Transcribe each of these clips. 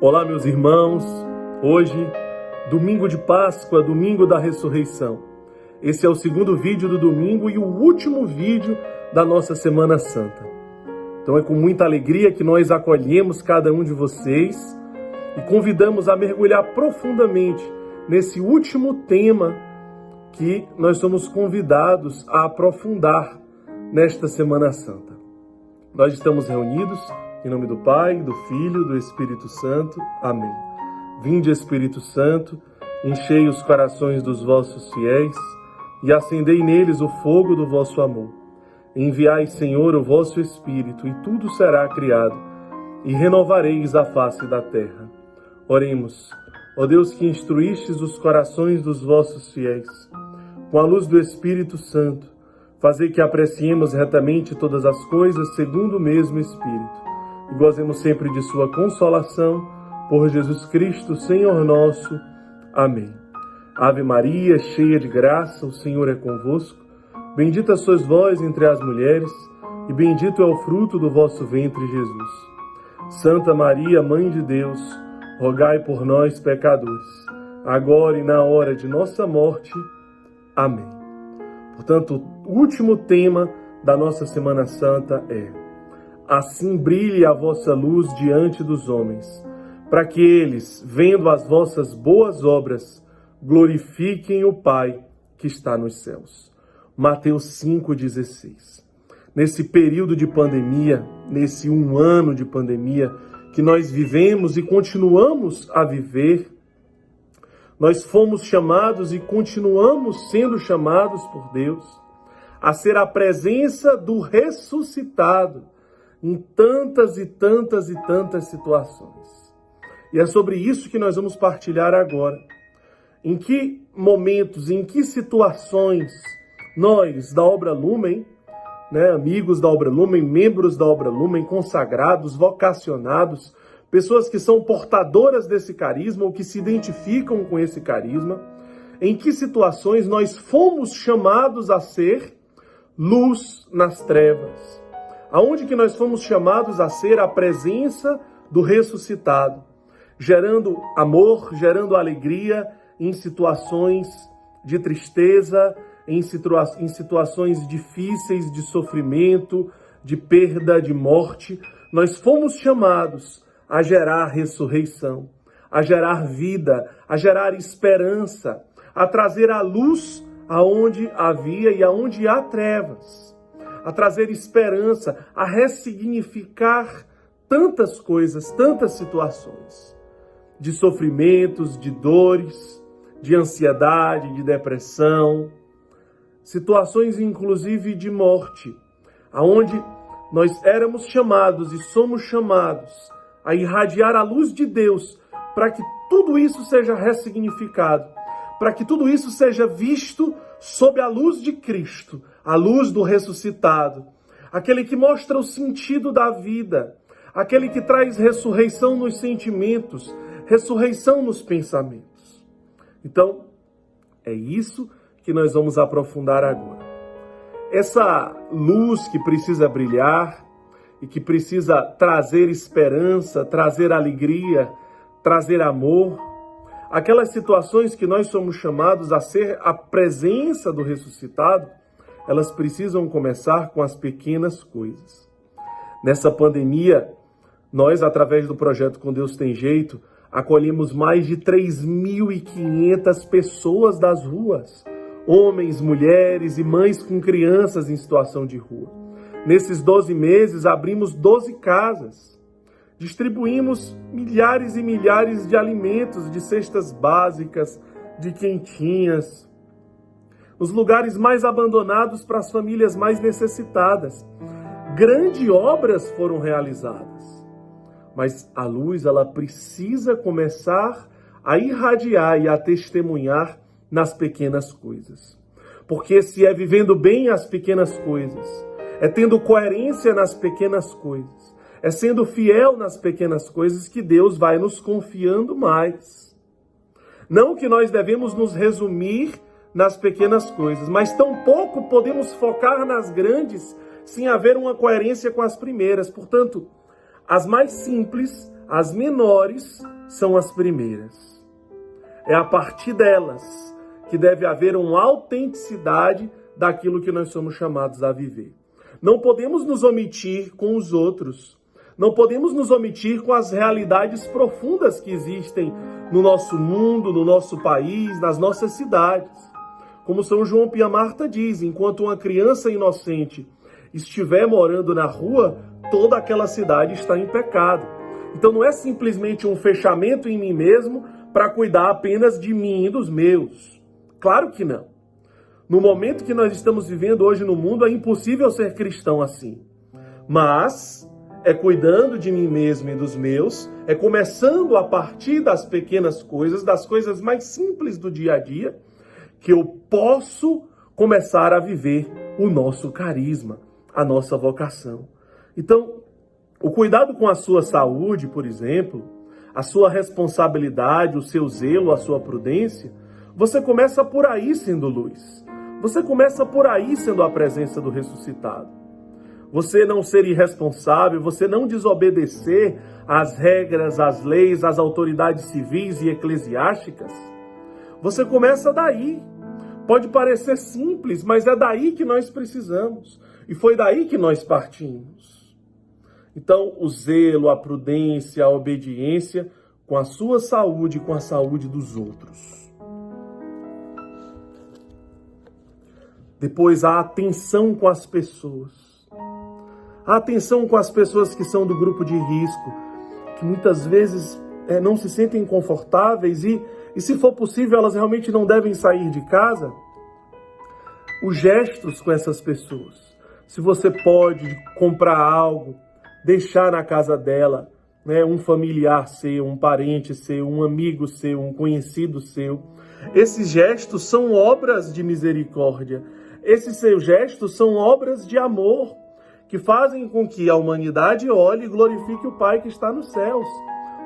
Olá, meus irmãos. Hoje, domingo de Páscoa, domingo da ressurreição. Esse é o segundo vídeo do domingo e o último vídeo da nossa Semana Santa. Então é com muita alegria que nós acolhemos cada um de vocês e convidamos a mergulhar profundamente nesse último tema que nós somos convidados a aprofundar nesta Semana Santa. Nós estamos reunidos em nome do Pai, do Filho, do Espírito Santo. Amém. Vinde, Espírito Santo, enchei os corações dos vossos fiéis e acendei neles o fogo do vosso amor. Enviai, Senhor, o vosso Espírito, e tudo será criado, e renovareis a face da terra. Oremos. Ó Deus, que instruístes os corações dos vossos fiéis, com a luz do Espírito Santo, fazei que apreciemos retamente todas as coisas segundo o mesmo Espírito, e gozemos sempre de sua consolação, por Jesus Cristo, Senhor nosso. Amém. Ave Maria, cheia de graça, o Senhor é convosco. Bendita sois vós entre as mulheres, e bendito é o fruto do vosso ventre, Jesus. Santa Maria, Mãe de Deus, rogai por nós, pecadores, agora e na hora de nossa morte. Amém. Portanto, o último tema da nossa Semana Santa é: assim brilhe a vossa luz diante dos homens, para que eles, vendo as vossas boas obras, glorifiquem o Pai que está nos céus. Mateus 5,16. Nesse período de pandemia, nesse 1 ano de pandemia que nós vivemos e continuamos a viver, nós fomos chamados e continuamos sendo chamados por Deus a ser a presença do ressuscitado em tantas e tantas e tantas situações. E é sobre isso que nós vamos partilhar agora. Em que momentos, em que situações nós da Obra Lumen, amigos da Obra Lumen, membros da Obra Lumen, consagrados, vocacionados, pessoas que são portadoras desse carisma ou que se identificam com esse carisma, em que situações nós fomos chamados a ser luz nas trevas? Aonde que nós fomos chamados a ser a presença do ressuscitado, gerando amor, gerando alegria em situações de tristeza, em situações difíceis de sofrimento, de perda, de morte. Nós fomos chamados a gerar ressurreição, a gerar vida, a gerar esperança, a trazer a luz aonde havia e aonde há trevas, a trazer esperança, a ressignificar tantas coisas, tantas situações de sofrimentos, de dores, de ansiedade, de depressão, situações inclusive de morte, aonde nós éramos chamados e somos chamados a irradiar a luz de Deus para que tudo isso seja ressignificado, para que tudo isso seja visto sob a luz de Cristo, a luz do ressuscitado, aquele que mostra o sentido da vida, aquele que traz ressurreição nos sentimentos, ressurreição nos pensamentos. Então, é isso que nós vamos aprofundar agora. Essa luz que precisa brilhar e que precisa trazer esperança, trazer alegria, trazer amor, aquelas situações que nós somos chamados a ser a presença do ressuscitado, elas precisam começar com as pequenas coisas. Nessa pandemia, nós, através do projeto Com Deus Tem Jeito, acolhemos mais de 3.500 pessoas das ruas, homens, mulheres e mães com crianças em situação de rua. Nesses 12 meses, abrimos 12 casas, distribuímos milhares e milhares de alimentos, de cestas básicas, de quentinhas, nos lugares mais abandonados para as famílias mais necessitadas. Grandes obras foram realizadas, mas a luz, ela precisa começar a irradiar e a testemunhar nas pequenas coisas. Porque se é vivendo bem as pequenas coisas, é tendo coerência nas pequenas coisas, é sendo fiel nas pequenas coisas que Deus vai nos confiando mais. Não que nós devemos nos resumir nas pequenas coisas, mas tampouco podemos focar nas grandes sem haver uma coerência com as primeiras. Portanto, as mais simples, as menores são as primeiras. É a partir delas que deve haver uma autenticidade daquilo que nós somos chamados a viver. Não podemos nos omitir com os outros. Não podemos nos omitir com as realidades profundas que existem no nosso mundo, no nosso país, nas nossas cidades. Como São João Pia Marta diz, enquanto uma criança inocente estiver morando na rua, toda aquela cidade está em pecado. Então não é simplesmente um fechamento em mim mesmo para cuidar apenas de mim e dos meus. Claro que não. No momento que nós estamos vivendo hoje no mundo, é impossível ser cristão assim. Mas é cuidando de mim mesmo e dos meus, é começando a partir das pequenas coisas, das coisas mais simples do dia a dia, que eu posso começar a viver o nosso carisma, a nossa vocação. Então, o cuidado com a sua saúde, por exemplo, a sua responsabilidade, o seu zelo, a sua prudência, você começa por aí sendo luz. Você começa por aí sendo a presença do ressuscitado. Você não ser irresponsável, você não desobedecer às regras, às leis, às autoridades civis e eclesiásticas, você começa daí. Pode parecer simples, mas é daí que nós precisamos. E foi daí que nós partimos. Então, o zelo, a prudência, a obediência com a sua saúde e com a saúde dos outros. Depois, a atenção com as pessoas. A atenção com as pessoas que são do grupo de risco, que muitas vezes não se sentem confortáveis e se for possível, elas realmente não devem sair de casa. Os gestos com essas pessoas. Se você pode comprar algo, deixar na casa dela, né, um familiar seu, um parente seu, um amigo seu, um conhecido seu. Esses gestos são obras de misericórdia. Esses seus gestos são obras de amor, que fazem com que a humanidade olhe e glorifique o Pai que está nos céus.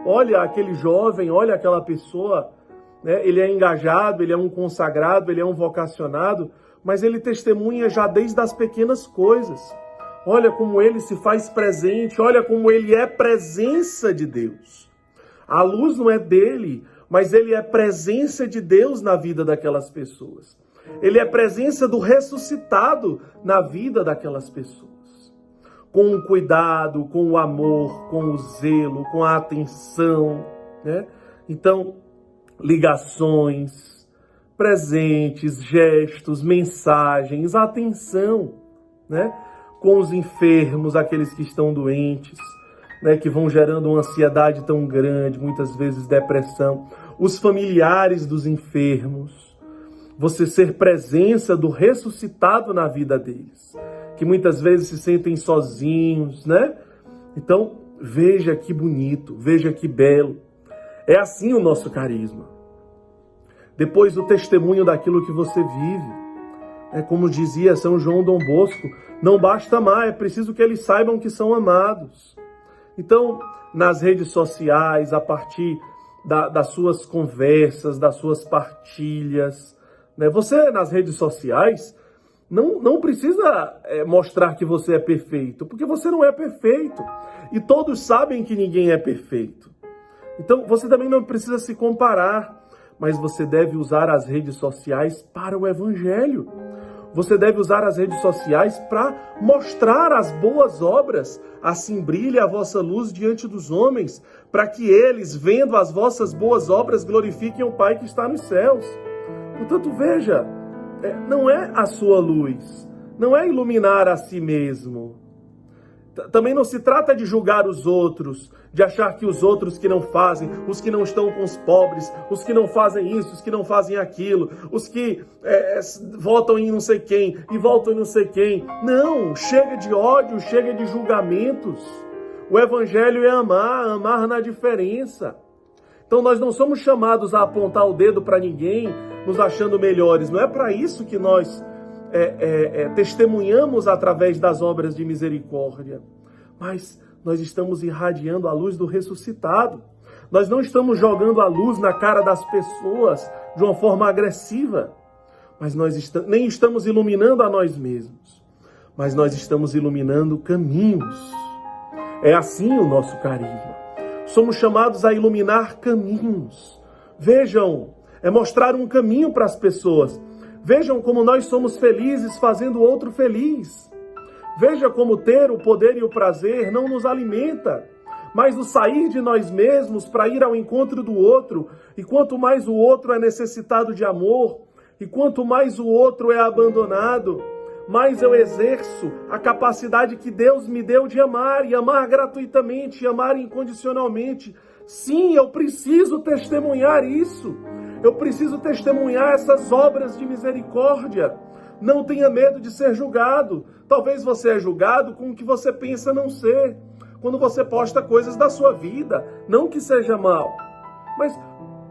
Olha aquele jovem, olha aquela pessoa, né? Ele é engajado, ele é um consagrado, ele é um vocacionado, mas ele testemunha já desde as pequenas coisas. Olha como ele se faz presente, olha como ele é presença de Deus. A luz não é dele, mas ele é presença de Deus na vida daquelas pessoas. Ele é presença do ressuscitado na vida daquelas pessoas. Com o cuidado, com o amor, com o zelo, com a atenção, né? Então, ligações, presentes, gestos, mensagens, atenção, né? Com os enfermos, aqueles que estão doentes, né? Que vão gerando uma ansiedade tão grande, muitas vezes depressão. Os familiares dos enfermos, você ser presença do ressuscitado na vida deles, que muitas vezes se sentem sozinhos, né? Então, veja que bonito, veja que belo. É assim o nosso carisma. Depois o testemunho daquilo que você vive. É como dizia São João Dom Bosco, não basta amar, é preciso que eles saibam que são amados. Então, nas redes sociais, a partir das suas conversas, das suas partilhas, né? Você nas redes sociais não precisa mostrar que você é perfeito, porque você não é perfeito. E todos sabem que ninguém é perfeito. Então, você também não precisa se comparar, mas você deve usar as redes sociais para o Evangelho. Você deve usar as redes sociais para mostrar as boas obras. Assim brilhe a vossa luz diante dos homens, para que eles, vendo as vossas boas obras, glorifiquem o Pai que está nos céus. Portanto, veja, não é a sua luz, não é iluminar a si mesmo. Também não se trata de julgar os outros, de achar que os outros que não fazem, os que não estão com os pobres, os que não fazem isso, os que não fazem aquilo, os que votam em não sei quem e voltam em não sei quem. Não, chega de ódio, chega de julgamentos. O Evangelho é amar, amar na diferença. Então nós não somos chamados a apontar o dedo para ninguém, nos achando melhores. Não é para isso que nós testemunhamos através das obras de misericórdia. Mas nós estamos irradiando a luz do ressuscitado. Nós não estamos jogando a luz na cara das pessoas de uma forma agressiva. Mas nós nem estamos iluminando a nós mesmos. Mas nós estamos iluminando caminhos. É assim o nosso carisma. Somos chamados a iluminar caminhos. Vejam, é mostrar um caminho para as pessoas. Vejam como nós somos felizes fazendo o outro feliz. Veja como ter o poder e o prazer não nos alimenta, mas o sair de nós mesmos para ir ao encontro do outro. E quanto mais o outro é necessitado de amor, e quanto mais o outro é abandonado, mais eu exerço a capacidade que Deus me deu de amar, e amar gratuitamente, e amar incondicionalmente. Sim, eu preciso testemunhar isso. Eu preciso testemunhar essas obras de misericórdia. Não tenha medo de ser julgado. Talvez você é julgado com o que você pensa não ser. Quando você posta coisas da sua vida, não que seja mal. Mas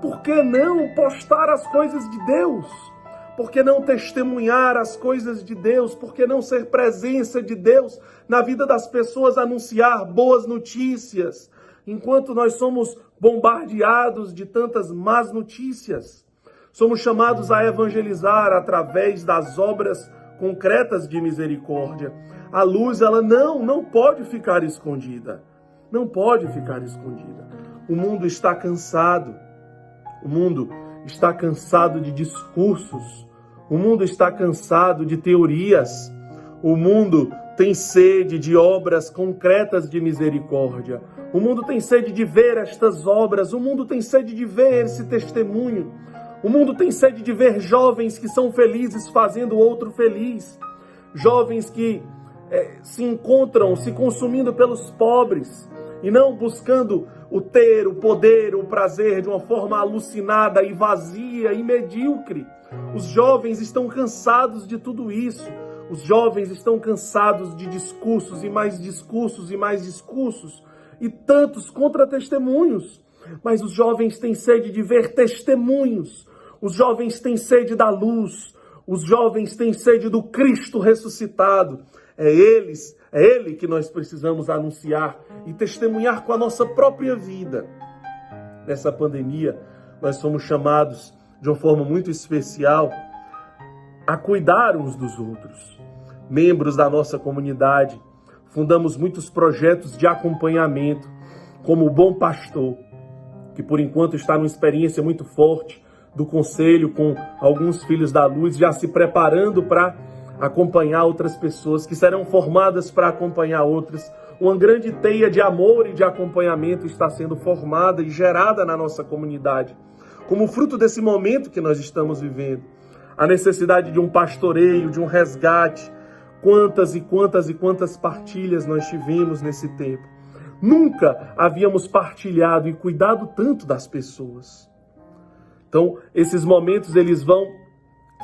por que não postar as coisas de Deus? Por que não testemunhar as coisas de Deus? Por que não ser presença de Deus na vida das pessoas, anunciar boas notícias? Enquanto nós somos bombardeados de tantas más notícias, somos chamados a evangelizar através das obras concretas de misericórdia. A luz, ela não pode ficar escondida. Não pode ficar escondida. O mundo está cansado. O mundo está cansado de discursos. O mundo está cansado de teorias. O mundo tem sede de obras concretas de misericórdia. O mundo tem sede de ver estas obras. O mundo tem sede de ver esse testemunho. O mundo tem sede de ver jovens que são felizes fazendo o outro feliz. Jovens que se encontram se consumindo pelos pobres e não buscando o ter, o poder, o prazer de uma forma alucinada e vazia e medíocre. Os jovens estão cansados de tudo isso. Os jovens estão cansados de discursos e mais discursos e mais discursos e tantos contra-testemunhos. Mas os jovens têm sede de ver testemunhos. Os jovens têm sede da luz. Os jovens têm sede do Cristo ressuscitado. É Ele que nós precisamos anunciar e testemunhar com a nossa própria vida. Nessa pandemia, nós somos chamados de uma forma muito especial a cuidar uns dos outros. Membros da nossa comunidade, fundamos muitos projetos de acompanhamento, como o Bom Pastor, que por enquanto está numa experiência muito forte do conselho com alguns filhos da luz, já se preparando para acompanhar outras pessoas que serão formadas para acompanhar outras. Uma grande teia de amor e de acompanhamento está sendo formada e gerada na nossa comunidade, como fruto desse momento que nós estamos vivendo. A necessidade de um pastoreio, de um resgate. Quantas e quantas e quantas partilhas nós tivemos nesse tempo. Nunca havíamos partilhado e cuidado tanto das pessoas. Então, esses momentos eles vão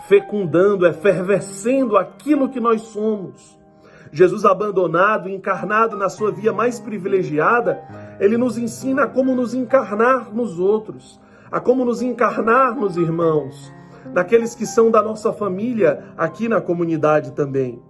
fecundando, efervescendo aquilo que nós somos. Jesus abandonado, encarnado na sua via mais privilegiada, ele nos ensina a como nos encarnar nos outros, a como nos encarnar nos irmãos, naqueles que são da nossa família aqui na comunidade também.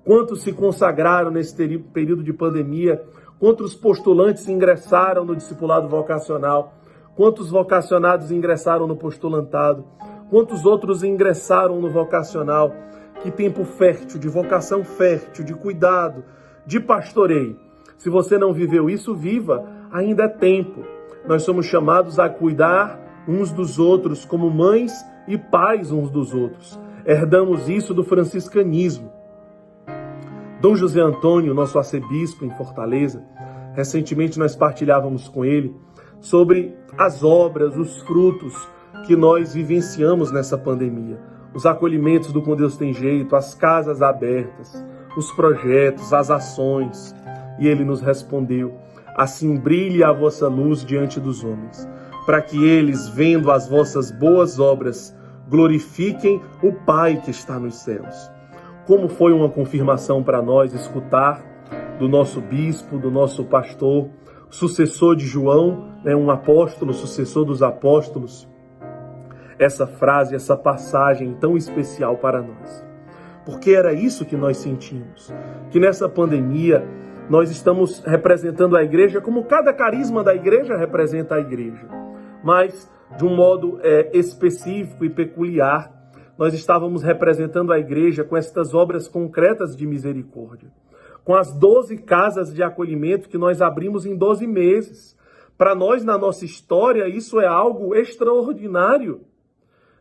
Quantos se consagraram nesse período de pandemia, quantos postulantes ingressaram no discipulado vocacional, quantos vocacionados ingressaram no postulantado, quantos outros ingressaram no vocacional. Que tempo fértil, de vocação fértil, de cuidado, de pastoreio. Se você não viveu isso, viva, ainda é tempo. Nós somos chamados a cuidar uns dos outros, como mães e pais uns dos outros. Herdamos isso do franciscanismo. Dom José Antônio, nosso arcebispo em Fortaleza, recentemente nós partilhávamos com ele sobre as obras, os frutos que nós vivenciamos nessa pandemia. Os acolhimentos do Com Deus Tem Jeito, as casas abertas, os projetos, as ações. E ele nos respondeu: assim brilhe a vossa luz diante dos homens, para que eles, vendo as vossas boas obras, glorifiquem o Pai que está nos céus. Como foi uma confirmação para nós escutar do nosso bispo, do nosso pastor, sucessor de João, um apóstolo, sucessor dos apóstolos, essa frase, essa passagem tão especial para nós. Porque era isso que nós sentimos, que nessa pandemia nós estamos representando a igreja como cada carisma da igreja representa a igreja, mas de um modo específico e peculiar, nós estávamos representando a igreja com estas obras concretas de misericórdia, com as 12 casas de acolhimento que nós abrimos em 12 meses, Para nós, na nossa história, isso é algo extraordinário.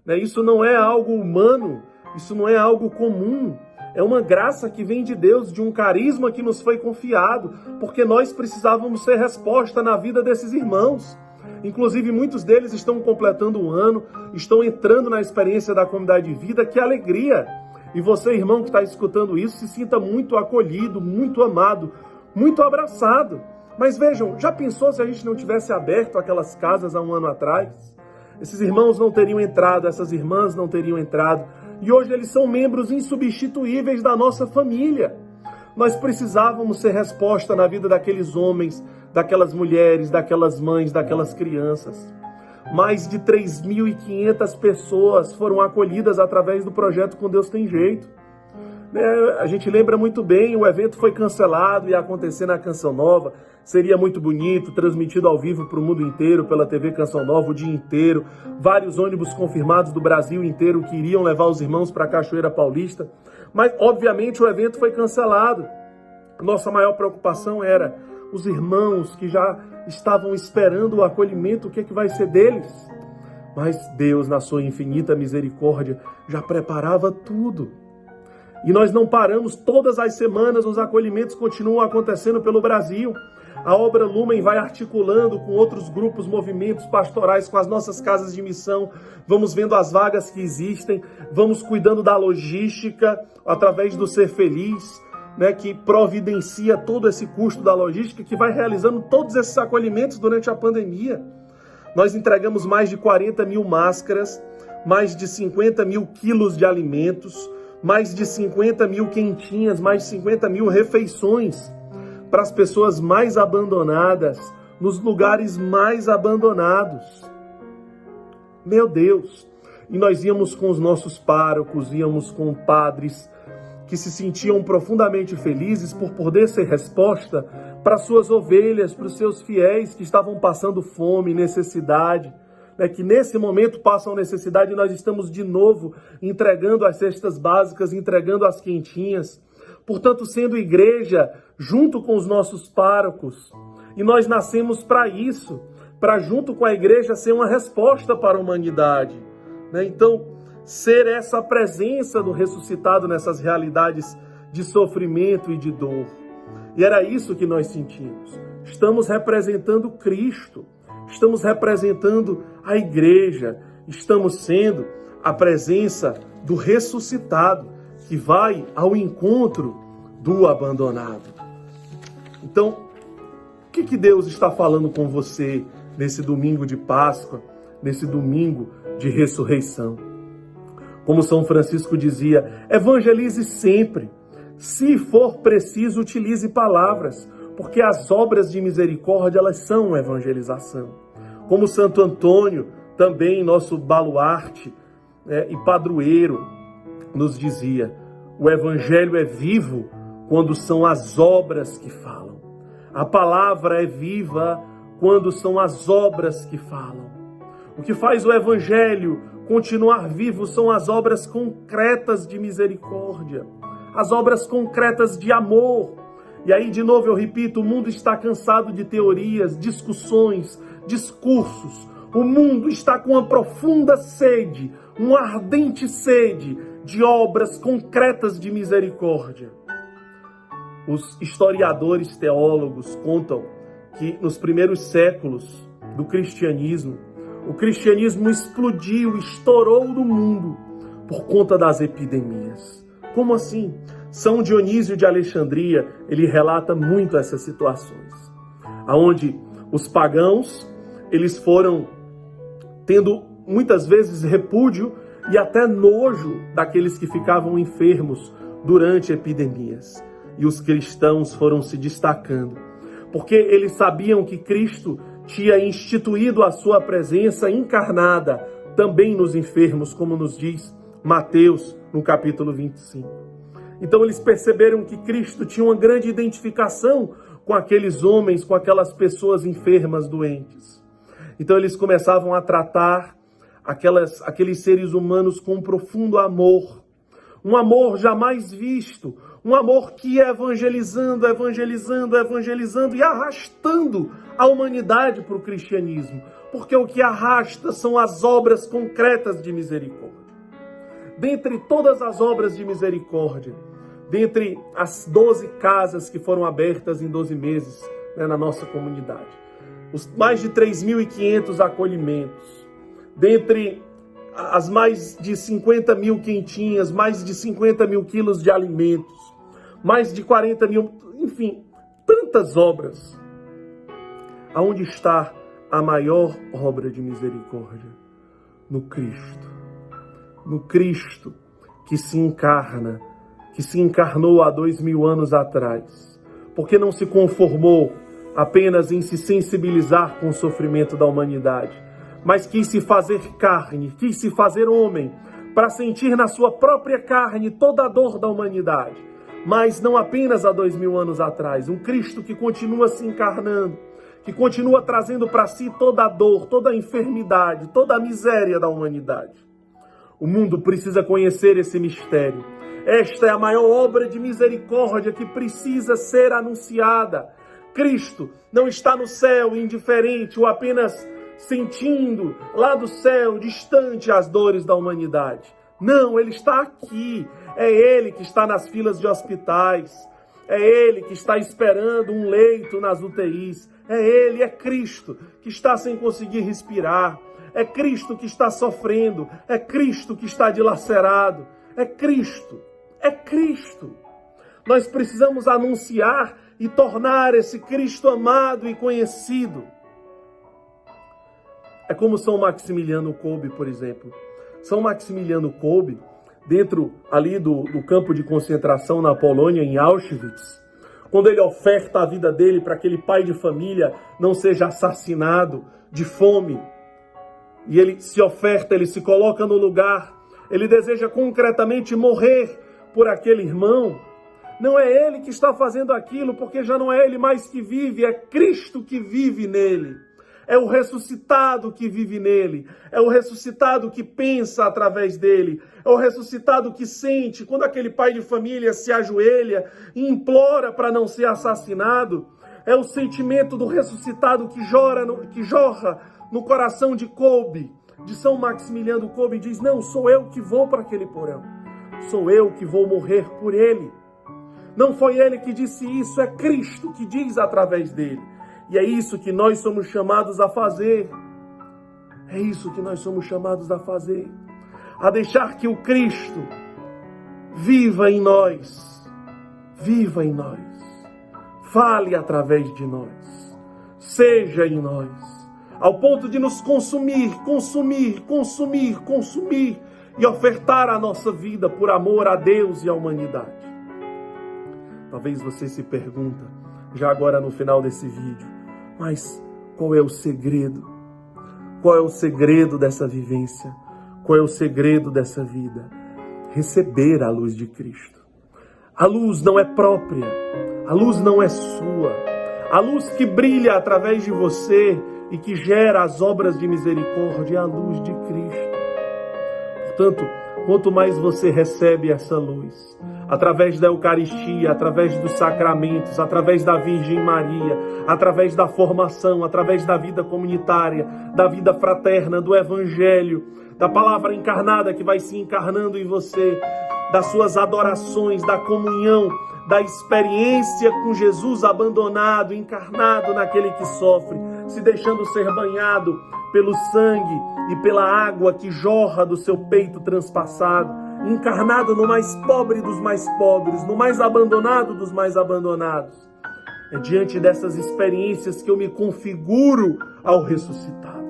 Isso não é algo humano, isso não é algo comum. É uma graça que vem de Deus, de um carisma que nos foi confiado, porque nós precisávamos ser resposta na vida desses irmãos. Inclusive, muitos deles estão completando um ano, estão entrando na experiência da comunidade de vida. Que alegria! E você, irmão, que está escutando isso, se sinta muito acolhido, muito amado, muito abraçado. Mas vejam, já pensou se a gente não tivesse aberto aquelas casas há um ano atrás? Esses irmãos não teriam entrado, essas irmãs não teriam entrado. E hoje eles são membros insubstituíveis da nossa família. Nós precisávamos ser resposta na vida daqueles homens, daquelas mulheres, daquelas mães, daquelas crianças. Mais de 3.500 pessoas foram acolhidas através do projeto Com Deus Tem Jeito. A gente lembra muito bem, o evento foi cancelado, ia acontecer na Canção Nova, seria muito bonito, transmitido ao vivo para o mundo inteiro, pela TV Canção Nova o dia inteiro, vários ônibus confirmados do Brasil inteiro que iriam levar os irmãos para a Cachoeira Paulista, mas obviamente o evento foi cancelado. Nossa maior preocupação era os irmãos que já estavam esperando o acolhimento, o que vai ser deles? Mas Deus, na sua infinita misericórdia, já preparava tudo. E nós não paramos, todas as semanas os acolhimentos continuam acontecendo pelo Brasil. A obra Lumen vai articulando com outros grupos, movimentos pastorais, com as nossas casas de missão. Vamos vendo as vagas que existem, vamos cuidando da logística através do Ser Feliz, que providencia todo esse custo da logística, que vai realizando todos esses acolhimentos durante a pandemia. Nós entregamos mais de 40 mil máscaras, mais de 50 mil quilos de alimentos, mais de 50 mil quentinhas, mais de 50 mil refeições para as pessoas mais abandonadas, nos lugares mais abandonados. Meu Deus! E nós íamos com os nossos párocos, íamos com padres que se sentiam profundamente felizes por poder ser resposta para suas ovelhas, para os seus fiéis que estavam passando fome, necessidade, que nesse momento passam necessidade, e nós estamos de novo entregando as cestas básicas, entregando as quentinhas. Portanto, sendo igreja, junto com os nossos párocos, e nós nascemos para isso, para junto com a igreja ser uma resposta para a humanidade. Então, ser essa presença do ressuscitado nessas realidades de sofrimento e de dor. E era isso que nós sentimos. Estamos representando Cristo. Estamos representando a igreja, estamos sendo a presença do ressuscitado que vai ao encontro do abandonado. Então, o que Deus está falando com você nesse domingo de Páscoa, nesse domingo de ressurreição? Como São Francisco dizia, evangelize sempre. Se for preciso, utilize palavras, porque as obras de misericórdia, elas são evangelização. Como Santo Antônio, também nosso baluarte e padroeiro, nos dizia, o evangelho é vivo quando são as obras que falam. A palavra é viva quando são as obras que falam. O que faz o evangelho continuar vivo são as obras concretas de misericórdia, as obras concretas de amor. E aí, de novo, eu repito, o mundo está cansado de teorias, discussões, discursos. O mundo está com uma profunda sede, uma ardente sede de obras concretas de misericórdia. Os historiadores teólogos contam que nos primeiros séculos do cristianismo, o cristianismo explodiu, estourou no mundo por conta das epidemias. Como assim? São Dionísio de Alexandria, ele relata muito essas situações, onde os pagãos, eles foram tendo muitas vezes repúdio e até nojo daqueles que ficavam enfermos durante epidemias. E os cristãos foram se destacando, porque eles sabiam que Cristo tinha instituído a sua presença encarnada também nos enfermos, como nos diz Mateus no capítulo 25. Então eles perceberam que Cristo tinha uma grande identificação com aqueles homens, com aquelas pessoas enfermas, doentes. Então eles começavam a tratar aqueles seres humanos com um profundo amor. Um amor jamais visto, Um amor que ia evangelizando e arrastando a humanidade para o cristianismo. Porque o que arrasta são as obras concretas de misericórdia. Dentre todas as obras de misericórdia, dentre as 12 casas que foram abertas em 12 meses, né, na nossa comunidade, os mais de 3.500 acolhimentos, dentre as mais de 50 mil quentinhas, mais de 50 mil quilos de alimentos, mais de 40 mil, enfim, tantas obras. Aonde está a maior obra de misericórdia? No Cristo. No Cristo que se encarna, que se encarnou há 2.000 anos atrás, porque não se conformou apenas em se sensibilizar com o sofrimento da humanidade, mas quis se fazer carne, quis se fazer homem, para sentir na sua própria carne toda a dor da humanidade. Mas não apenas há 2.000 anos atrás, um Cristo que continua se encarnando, que continua trazendo para si toda a dor, toda a enfermidade, toda a miséria da humanidade. O mundo precisa conhecer esse mistério. Esta é a maior obra de misericórdia que precisa ser anunciada. Cristo não está no céu indiferente ou apenas sentindo lá do céu, distante, as dores da humanidade. Não, Ele está aqui. É Ele que está nas filas de hospitais. É Ele que está esperando um leito nas UTIs. É Ele, é Cristo, que está sem conseguir respirar. É Cristo que está sofrendo. É Cristo que está dilacerado. É Cristo. É Cristo. Nós precisamos anunciar e tornar esse Cristo amado e conhecido. É como São Maximiliano Kolbe, por exemplo. São Maximiliano Kolbe, dentro ali do campo de concentração na Polônia, em Auschwitz, quando ele oferta a vida dele para que aquele pai de família não seja assassinado de fome, e ele se oferta, ele se coloca no lugar, ele deseja concretamente morrer por aquele irmão. Não é ele que está fazendo aquilo, porque já não é ele mais que vive, é Cristo que vive nele. É o ressuscitado que vive nele. É o ressuscitado que pensa através dele. É o ressuscitado que sente. Quando aquele pai de família se ajoelha e implora para não ser assassinado, é o sentimento do ressuscitado que jorra no coração de Kolbe, de São Maximiliano Kolbe, e diz: não, sou eu que vou para aquele porão. Sou eu que vou morrer por ele. Não foi ele que disse isso, é Cristo que diz através dele. E é isso que nós somos chamados a fazer. É isso que nós somos chamados a fazer. A deixar que o Cristo viva em nós. Viva em nós. Fale através de nós. Seja em nós. Ao ponto de nos consumir e ofertar a nossa vida por amor a Deus e à humanidade. Talvez você se pergunta, já agora no final desse vídeo, mas qual é o segredo? Qual é o segredo dessa vivência? Qual é o segredo dessa vida? Receber a luz de Cristo. A luz não é própria, a luz não é sua. A luz que brilha através de você e que gera as obras de misericórdia é a luz de Cristo. Portanto, quanto mais você recebe essa luz, através da Eucaristia, através dos sacramentos, através da Virgem Maria, através da formação, através da vida comunitária, da vida fraterna, do Evangelho, da palavra encarnada que vai se encarnando em você, das suas adorações, da comunhão, da experiência com Jesus abandonado, encarnado naquele que sofre, se deixando ser banhado pelo sangue e pela água que jorra do seu peito transpassado, encarnado no mais pobre dos mais pobres, no mais abandonado dos mais abandonados. É diante dessas experiências que eu me configuro ao ressuscitado.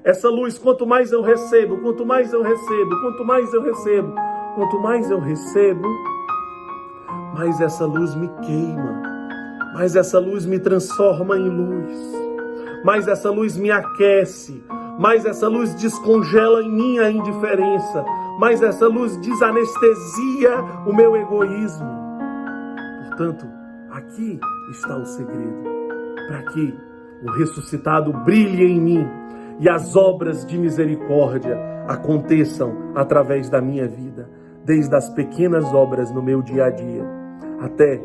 Essa luz, quanto mais eu recebo, quanto mais eu recebo, quanto mais eu recebo, quanto mais eu recebo, mais essa luz me queima, mais essa luz me transforma em luz, mais essa luz me aquece, mais essa luz descongela em mim a indiferença, mais essa luz desanestesia o meu egoísmo. Portanto, aqui está o segredo, para que o ressuscitado brilhe em mim e as obras de misericórdia aconteçam através da minha vida. desde as pequenas obras no meu dia a dia, até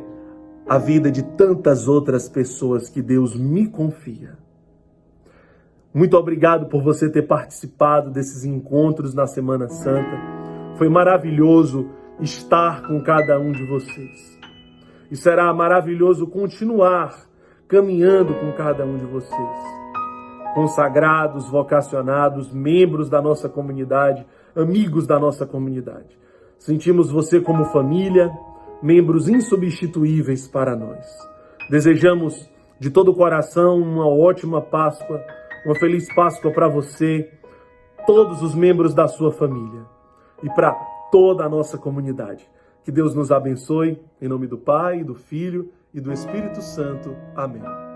a vida de tantas outras pessoas que Deus me confia. Muito obrigado por você ter participado desses encontros na Semana Santa. Foi maravilhoso estar com cada um de vocês. E será maravilhoso continuar caminhando com cada um de vocês. Consagrados, vocacionados, membros da nossa comunidade, amigos da nossa comunidade. Sentimos você como família, membros insubstituíveis para nós. Desejamos de todo o coração uma ótima Páscoa, uma feliz Páscoa para você, todos os membros da sua família e para toda a nossa comunidade. Que Deus nos abençoe, em nome do Pai, do Filho e do Espírito Santo. Amém.